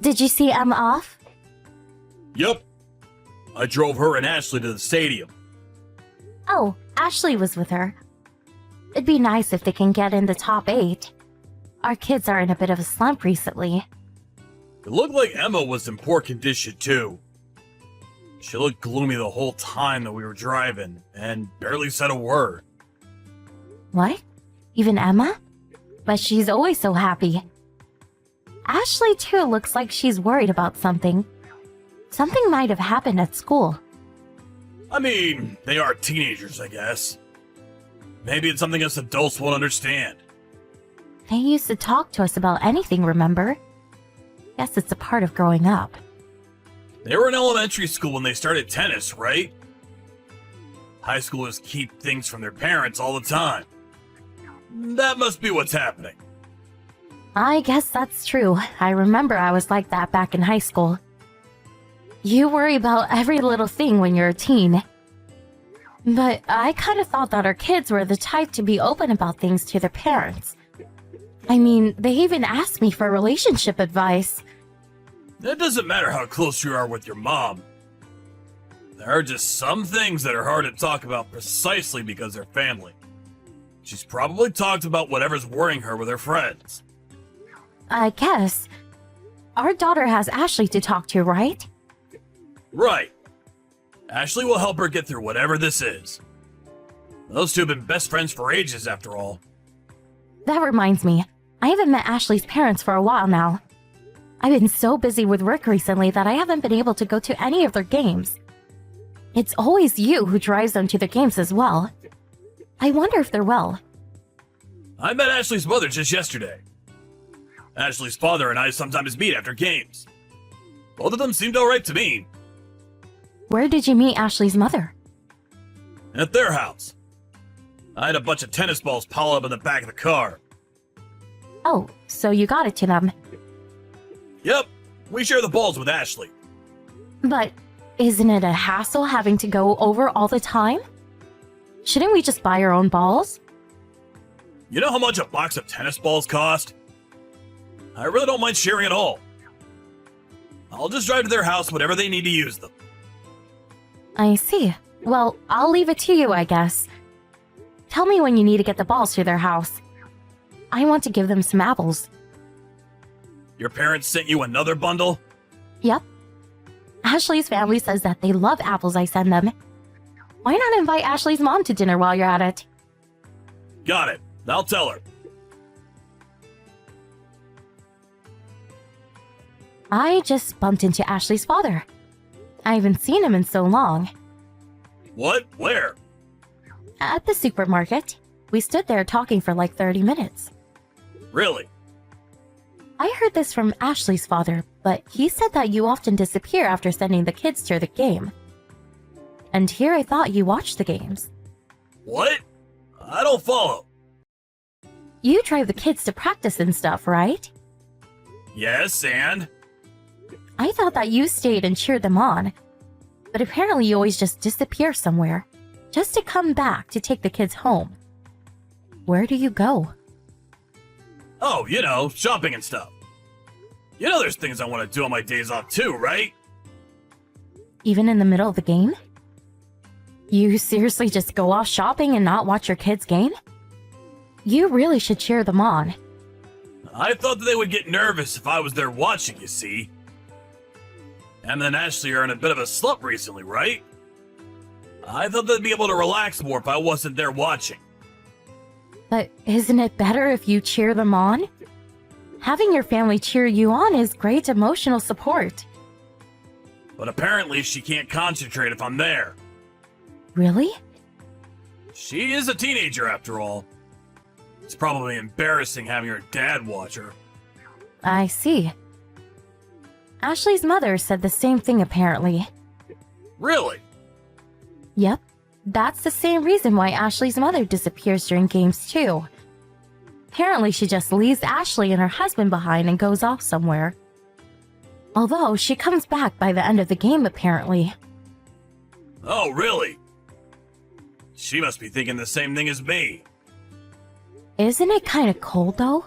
Did you see Emma off? Yup. I drove her and Ashley to the stadium. Oh, Ashley was with her. It'd be nice if they can get in the top 8. Our kids are in a bit of a slump recently. It looked like Emma was in poor condition too. She looked gloomy the whole time that we were driving and barely said a word. What? Even Emma? But she's always so happy. Ashley too looks like she's worried about something. Something might have happened at school. I mean, they are teenagers, I guess. Maybe it's something us adults won't understand. They used to talk to us about anything, remember? Guess it's a part of growing up. They were in elementary school when they started tennis, right? High schoolers keep things from their parents all the time. That must be what's happening. I guess that's true. I remember I was like that back in high school. You worry about every little thing when you're a teen. But I kind of thought that our kids were the type to be open about things to their parents. I mean, they even asked me for relationship advice. It doesn't matter how close you are with your mom. There are just some things that are hard to talk about precisely because they're family. She's probably talked about whatever's worrying her with her friends. I guess. Our daughter has Ashley to talk to, right? Right. Ashley will help her get through whatever this is. Those two have been best friends for ages, after all. That reminds me, I haven't met Ashley's parents for a while now. I've been so busy with work recently that I haven't been able to go to any of their games. It's always you who drives them to their games as well. I wonder if they're well. I met Ashley's mother just yesterday. Ashley's father and I sometimes meet after games. Both of them seemed alright to me. Where did you meet Ashley's mother? At their house. I had a bunch of tennis balls pile up in the back of the car. Oh, so you got it to them. Yep, we share the balls with Ashley. But isn't it a hassle having to go over all the time? Shouldn't we just buy our own balls? You know how much a box of tennis balls cost? I really don't mind sharing at all. I'll just drive to their house whenever they need to use them. I see. Well, I'll leave it to you, I guess. Tell me when you need to get the balls to their house. I want to give them some apples. Your parents sent you another bundle? Yep. Ashley's family says that they love apples I send them. Why not invite Ashley's mom to dinner while you're at it? Got it. I'll tell her. I just bumped into Ashley's father. I haven't seen him in so long. What? Where? At the supermarket. We stood there talking for like 30 minutes. Really? I heard this from Ashley's father, but he said that you often disappear after sending the kids to the game. And here I thought you watched the games. What? I don't follow. You drive the kids to practice and stuff, right? Yes, and? I thought that you stayed and cheered them on. But apparently you always just disappear somewhere, just to come back to take the kids home. Where do you go? Oh, you know, shopping and stuff. You know there's things I want to do on my days off too, right? Even in the middle of the game? You seriously just go off shopping and not watch your kids' game? You really should cheer them on. I thought that they would get nervous if I was there watching, you see. Em and Ashley are in a bit of a slump recently, right? I thought they'd be able to relax more if I wasn't there watching. But isn't it better if you cheer them on? Having your family cheer you on is great emotional support. But apparently she can't concentrate if I'm there. Really? She is a teenager after all. It's probably embarrassing having her dad watch her. I see. Ashley's mother said the same thing apparently. Really? Yep. That's the same reason why Ashley's mother disappears during games too. Apparently she just leaves Ashley and her husband behind and goes off somewhere. Although she comes back by the end of the game apparently. Oh, really? She must be thinking the same thing as me. Isn't it kind of cold though?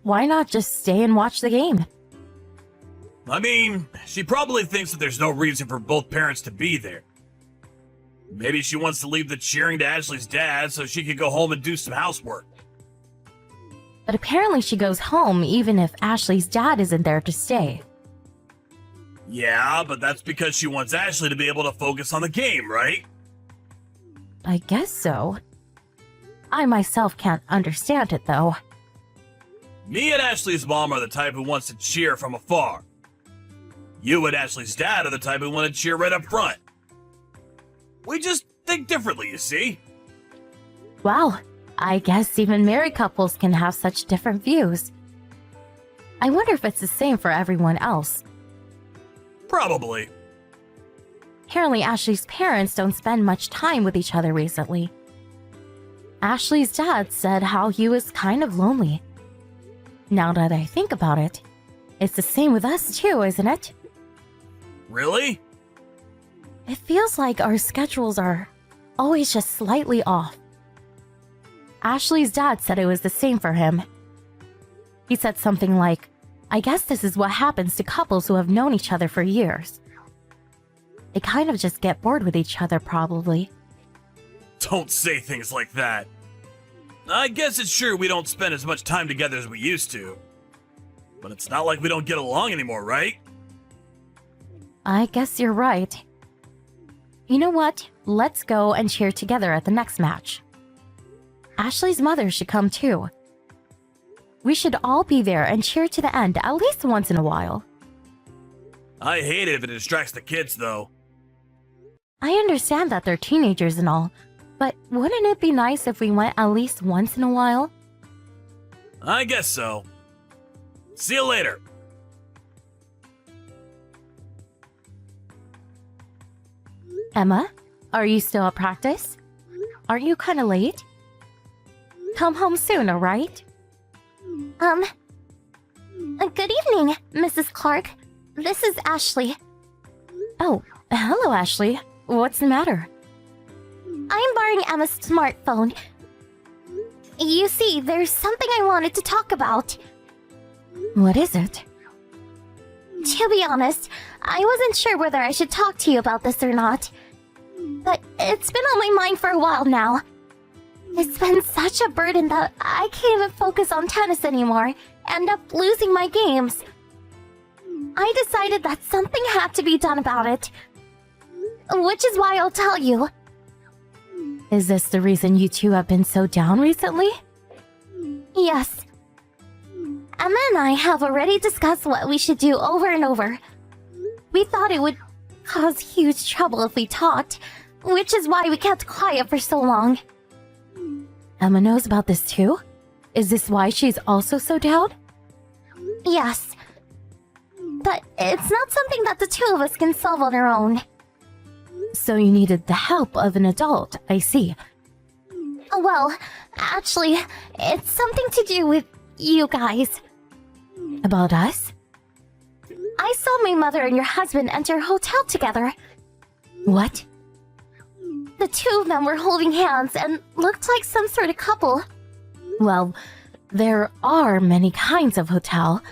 Why not just stay and watch the game? I mean, she probably thinks that there's no reason for both parents to be there. Maybe she wants to leave the cheering to Ashley's dad so she can go home and do some housework. But apparently she goes home even if Ashley's dad isn't there to stay. Yeah, but that's because she wants Ashley to be able to focus on the game, right? I guess so. I myself can't understand it though. Me and Ashley's mom are the type who wants to cheer from afar. You and Ashley's dad are the type who want to cheer right up front. We just think differently, you see? Wow, I guess even married couples can have such different views. I wonder if it's the same for everyone else. Probably. Apparently Ashley's parents don't spend much time with each other recently. Ashley's dad said how he was kind of lonely. Now that I think about it, it's the same with us too, isn't it? Really? It feels like our schedules are always just slightly off. Ashley's dad said it was the same for him. He said something like, I guess this is what happens to couples who have known each other for years. They kind of just get bored with each other, probably. Don't say things like that. I guess it's true we don't spend as much time together as we used to. But it's not like we don't get along anymore, right? I guess you're right. You know what? Let's go and cheer together at the next match. Ashley's mother should come too. We should all be there and cheer to the end at least once in a while. I hate it if it distracts the kids, though. I understand that they're teenagers and all, but wouldn't it be nice if we went at least once in a while? I guess so. See you later. Emma, are you still at practice? Aren't you kind of late? Come home soon, alright? Good evening, Mrs. Clark. This is Ashley. Oh, hello, Ashley. What's the matter? I'm borrowing Emma's smartphone. You see, there's something I wanted to talk about. What is it? To be honest, I wasn't sure whether I should talk to you about this or not. But it's been on my mind for a while now. It's been such a burden that I can't even focus on tennis anymore, end up losing my games. I decided that something had to be done about it. Which is why I'll tell you. Is this the reason you two have been so down recently? Yes. Emma and I have already discussed what we should do over and over. We thought it would cause huge trouble if we talked, which is why we kept quiet for so long. Emma knows about this too? Is this why she's also so down? Yes. But it's not something that the two of us can solve on our own. So you needed the help of an adult, I see. Well, actually, it's something to do with you guys. About us? I saw my mother and your husband enter a hotel together. What? The two of them were holding hands and looked like some sort of couple. Well, there are many kinds of hotel.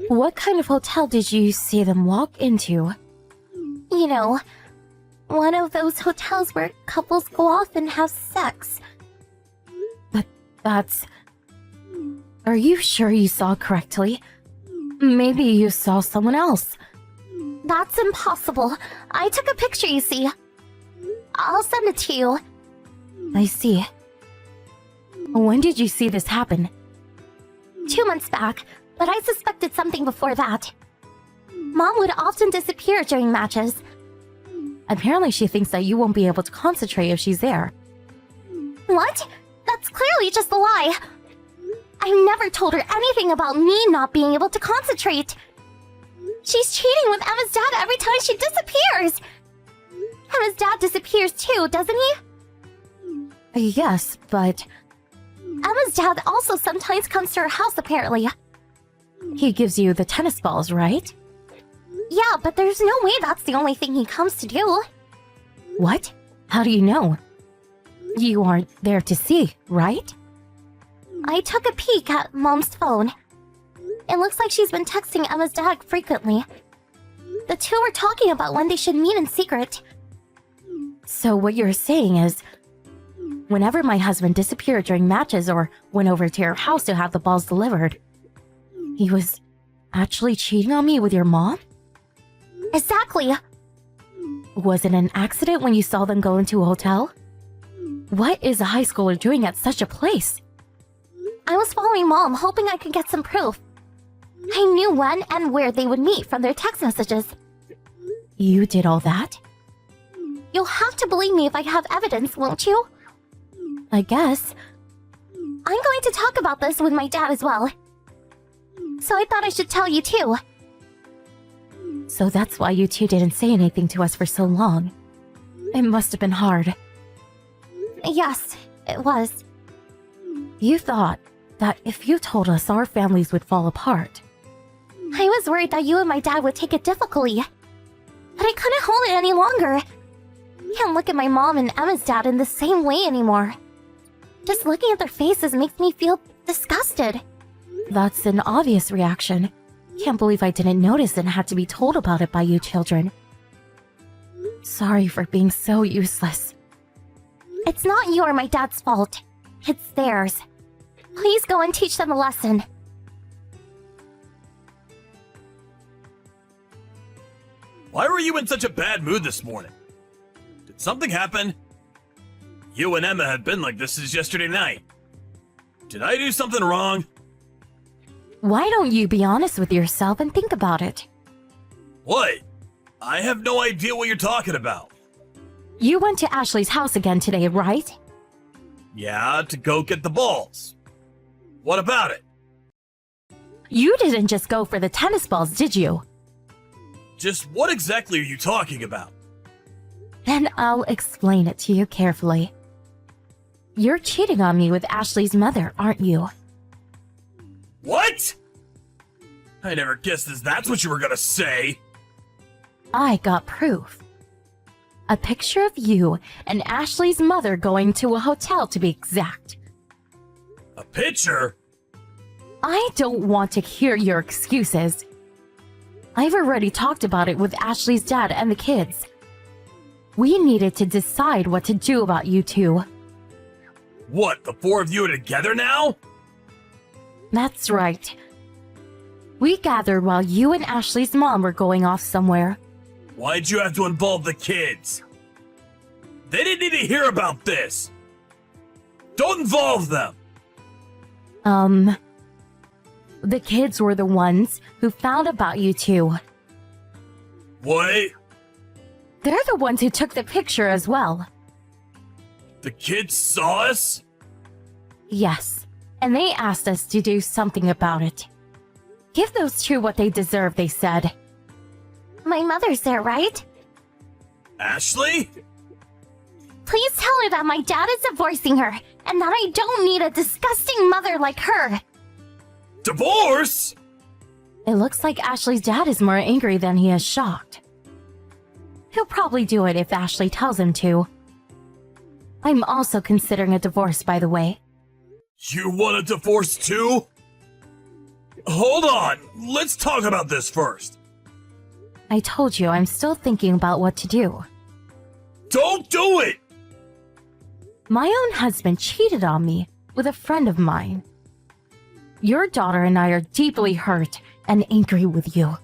What kind of hotel did you see them walk into? You know, one of those hotels where couples go off and have sex. But that's... Are you sure you saw correctly? Maybe you saw someone else. That's impossible. I took a picture, you see. I'll send it to you. I see. When did you see this happen? 2 months back, but I suspected something before that. Mom would often disappear during matches. Apparently she thinks that you won't be able to concentrate if she's there. What? That's clearly just a lie. I never told her anything about me not being able to concentrate. She's cheating with Emma's dad every time she disappears. Emma's dad disappears too, doesn't he? Yes, but Emma's dad also sometimes comes to her house, apparently. he gives you the tennis balls, right? Yeah, but there's no way that's the only thing he comes to do. What? How do you know? You aren't there to see, right? I took a peek at Mom's phone. It looks like she's been texting Emma's dad frequently. The two were talking about when they should meet in secret. So what you're saying is, whenever my husband disappeared during matches or went over to your house to have the balls delivered, he was actually cheating on me with your mom? Exactly. Was it an accident when you saw them go into a hotel? What is a high schooler doing at such a place? I was following Mom, hoping I could get some proof. I knew when and where they would meet from their text messages. You did all that? You'll have to believe me if I have evidence, won't you? I guess. I'm going to talk about this with my dad as well. So I thought I should tell you too. So that's why you two didn't say anything to us for so long. It must have been hard. Yes, it was. You thought that if you told us, our families would fall apart. I was worried that you and my dad would take it difficultly. But I couldn't hold it any longer. Can't look at my mom and Emma's dad in the same way anymore. Just looking at their faces makes me feel disgusted. That's an obvious reaction. Can't believe I didn't notice and had to be told about it by you children. Sorry for being so useless. It's not you or my dad's fault. It's theirs. Please go and teach them a lesson. Why were you in such a bad mood this morning? Did something happen? You and Emma have been like this since yesterday night. Did I do something wrong? Why don't you be honest with yourself and think about it? What? I have no idea what you're talking about. You went to Ashley's house again today, right? Yeah, to go get the balls. What about it? You didn't just go for the tennis balls, did you? Just what exactly are you talking about? Then I'll explain it to you carefully. You're cheating on me with Ashley's mother, aren't you? What? I never guessed that's what you were gonna say. I got proof. A picture of you and Ashley's mother going to a hotel, to be exact. A picture? I don't want to hear your excuses. I've already talked about it with Ashley's dad and the kids. We needed to decide what to do about you two. What, the four of you are together now? That's right. We gathered while you and Ashley's mom were going off somewhere. Why'd you have to involve the kids? They didn't need to hear about this. Don't involve them. The kids were the ones who found about you two. What? They're the ones who took the picture as well. The kids saw us? Yes, and they asked us to do something about it. Give those two what they deserve, they said. My mother's there, right? Ashley? Please tell her that my dad is divorcing her, and that I don't need a disgusting mother like her. Divorce? It looks like Ashley's dad is more angry than he is shocked. He'll probably do it if Ashley tells him to. I'm also considering a divorce, by the way. You want a divorce too? Hold on, let's talk about this first. I told you I'm still thinking about what to do. Don't do it! My own husband cheated on me with a friend of mine. Your daughter and I are deeply hurt and angry with you.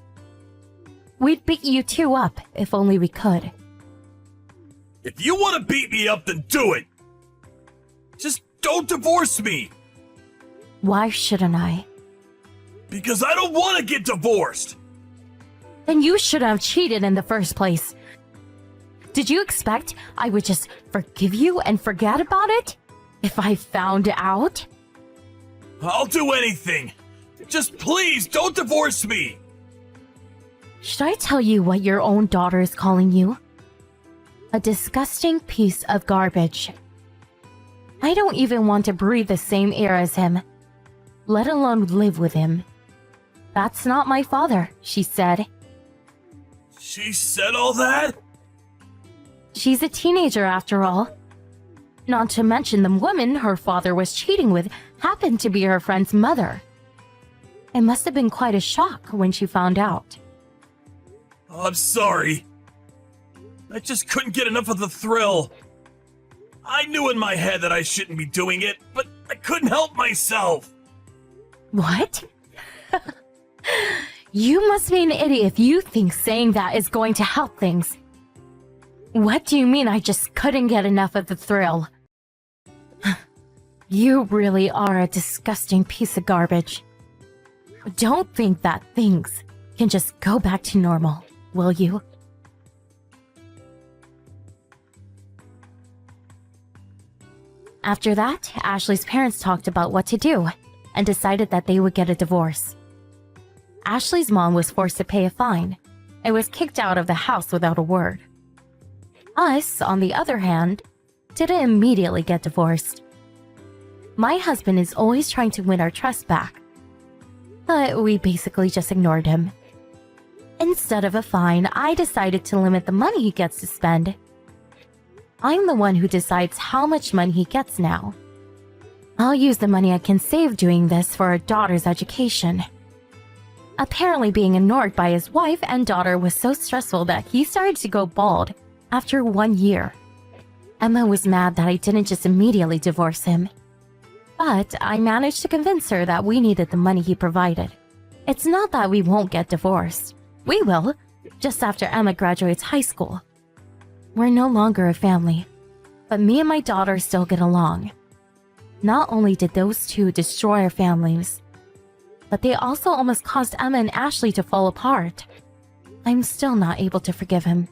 We'd beat you two up if only we could. If you want to beat me up, then do it! Just don't divorce me! Why shouldn't I? Because I don't want to get divorced! Then you shouldn't have cheated in the first place. Did you expect I would just forgive you and forget about it? If I found out? I'll do anything! Just please don't divorce me! Should I tell you what your own daughter is calling you? A disgusting piece of garbage. I don't even want to breathe the same air as him, let alone live with him. That's not my father, she said. She said all that? She's a teenager after all. Not to mention the woman her father was cheating with happened to be her friend's mother. It must have been quite a shock when she found out. I'm sorry. I just couldn't get enough of the thrill. I knew in my head that I shouldn't be doing it, but I couldn't help myself. What? You must be an idiot if you think saying that is going to help things. What do you mean I just couldn't get enough of the thrill? You really are a disgusting piece of garbage. Don't think that things can just go back to normal, will you? After that, Ashley's parents talked about what to do and decided that they would get a divorce. Ashley's mom was forced to pay a fine and was kicked out of the house without a word. Us, on the other hand, didn't immediately get divorced. My husband is always trying to win our trust back, but we basically just ignored him. Instead of a fine, I decided to limit the money he gets to spend. I'm the one who decides how much money he gets now. I'll use the money I can save doing this for our daughter's education. Apparently being ignored by his wife and daughter was so stressful that he started to go bald after 1 year. Emma was mad that I didn't just immediately divorce him. But I managed to convince her that we needed the money he provided. It's not that we won't get divorced. We will, just after Emma graduates high school. We're no longer a family, but me and my daughter still get along. Not only did those two destroy our families, but they also almost caused Emma and Ashley to fall apart. I'm still not able to forgive him.